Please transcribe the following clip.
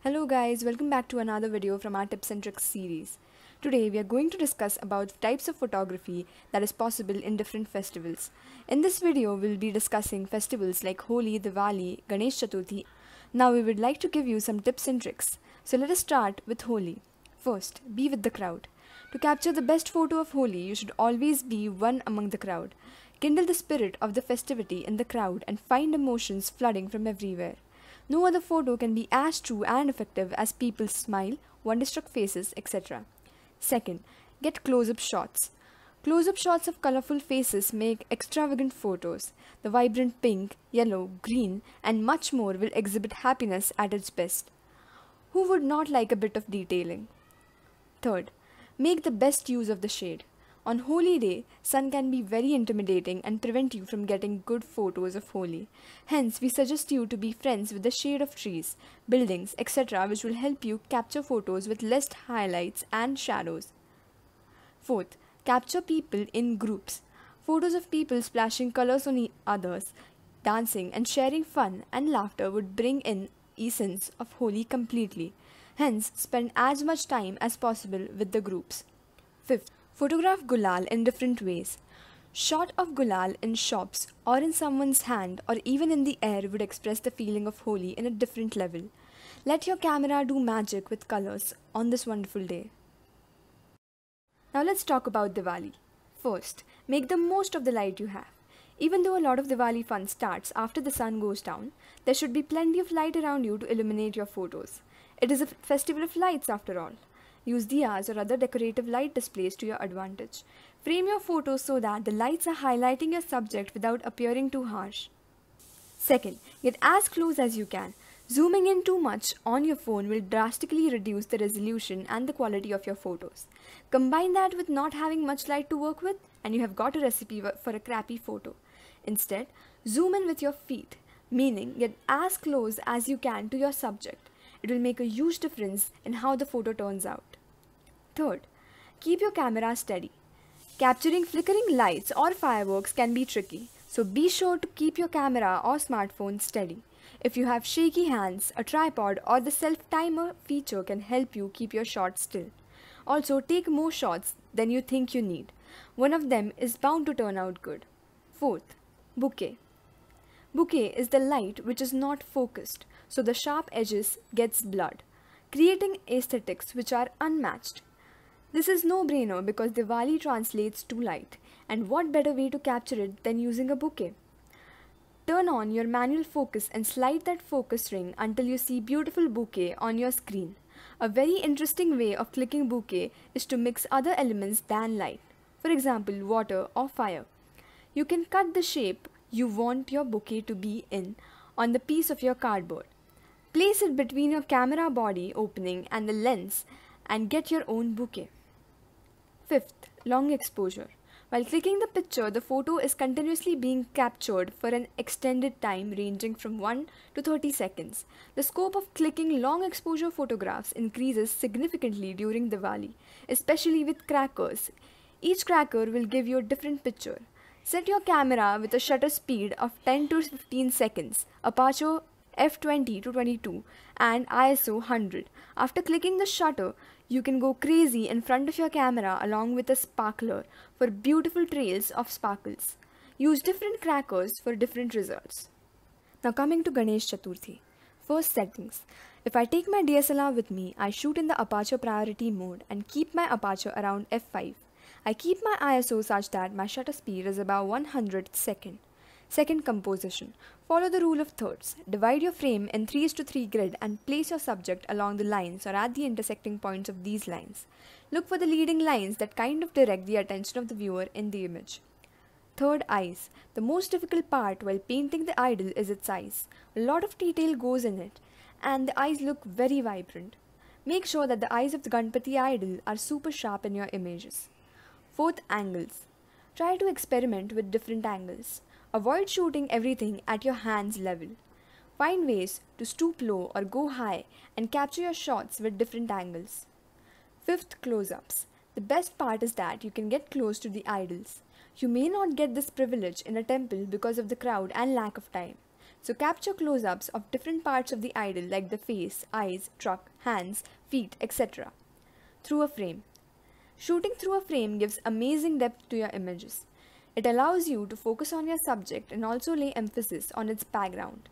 Hello guys, welcome back to another video from our tips and tricks series. Today we are going to discuss about the types of photography that is possible in different festivals. In this video we'll be discussing festivals like Holi, Diwali, Ganesh Chaturthi. Now we would like to give you some tips and tricks. So let us start with Holi. First, be with the crowd. To capture the best photo of Holi, you should always be one among the crowd. Kindle the spirit of the festivity in the crowd and find emotions flooding from everywhere. No other photo can be as true and effective as people's smile, wonderstruck faces, etc. Second, get close-up shots. Close-up shots of colorful faces make extravagant photos. The vibrant pink, yellow, green, and much more will exhibit happiness at its best. Who would not like a bit of detailing? Third, make the best use of the shade. On Holi day, sun can be very intimidating and prevent you from getting good photos of Holi. Hence, we suggest you to be friends with the shade of trees, buildings, etc. which will help you capture photos with less highlights and shadows. Fourth, capture people in groups. Photos of people splashing colors on others, dancing and sharing fun and laughter would bring in essence of Holi completely. Hence, spend as much time as possible with the groups. Fifth, photograph gulal in different ways. Shot of gulal in shops or in someone's hand or even in the air would express the feeling of Holi in a different level. Let your camera do magic with colors on this wonderful day. Now let's talk about Diwali. First, make the most of the light you have. Even though a lot of Diwali fun starts after the sun goes down, there should be plenty of light around you to illuminate your photos. It is a festival of lights after all. Use diyas or other decorative light displays to your advantage. Frame your photos so that the lights are highlighting your subject without appearing too harsh. Second, get as close as you can. Zooming in too much on your phone will drastically reduce the resolution and the quality of your photos. Combine that with not having much light to work with, and you have got a recipe for a crappy photo. Instead, zoom in with your feet, meaning get as close as you can to your subject. It will make a huge difference in how the photo turns out. Third, keep your camera steady. Capturing flickering lights or fireworks can be tricky, so be sure to keep your camera or smartphone steady. If you have shaky hands, a tripod or the self-timer feature can help you keep your shot still. Also, take more shots than you think you need. One of them is bound to turn out good. Fourth, bokeh. Bokeh is the light which is not focused, so the sharp edges gets blurred, creating aesthetics which are unmatched. This is no-brainer because Diwali translates to light, and what better way to capture it than using a bokeh? Turn on your manual focus and slide that focus ring until you see beautiful bokeh on your screen. A very interesting way of clicking bokeh is to mix other elements than light, for example water or fire. You can cut the shape you want your bokeh to be in on the piece of your cardboard. Place it between your camera body opening and the lens and get your own bokeh. Fifth, long exposure. While clicking the picture, the photo is continuously being captured for an extended time ranging from 1 to 30 seconds. The scope of clicking long exposure photographs increases significantly during Diwali, especially with crackers. Each cracker will give you a different picture. Set your camera with a shutter speed of 10 to 15 seconds, aperture f20 to 22 and ISO 100. After clicking the shutter, you can go crazy in front of your camera along with a sparkler for beautiful trails of sparkles. Use different crackers for different results. Now coming to Ganesh Chaturthi. First, settings. If I take my DSLR with me, I shoot in the aperture priority mode and keep my aperture around f5. I keep my ISO such that my shutter speed is about 100th second. Second, composition. Follow the rule of thirds. Divide your frame in 3:3 grid and place your subject along the lines or at the intersecting points of these lines. Look for the leading lines that kind of direct the attention of the viewer in the image. Third, eyes. The most difficult part while painting the idol is its eyes. A lot of detail goes in it and the eyes look very vibrant. Make sure that the eyes of the Ganpati idol are super sharp in your images. Fourth, angles. Try to experiment with different angles. Avoid shooting everything at your hands level. Find ways to stoop low or go high and capture your shots with different angles. Fifth, close-ups. The best part is that you can get close to the idols. You may not get this privilege in a temple because of the crowd and lack of time. So capture close-ups of different parts of the idol like the face, eyes, trunk, hands, feet, etc. Through a frame. Shooting through a frame gives amazing depth to your images. It allows you to focus on your subject and also lay emphasis on its background.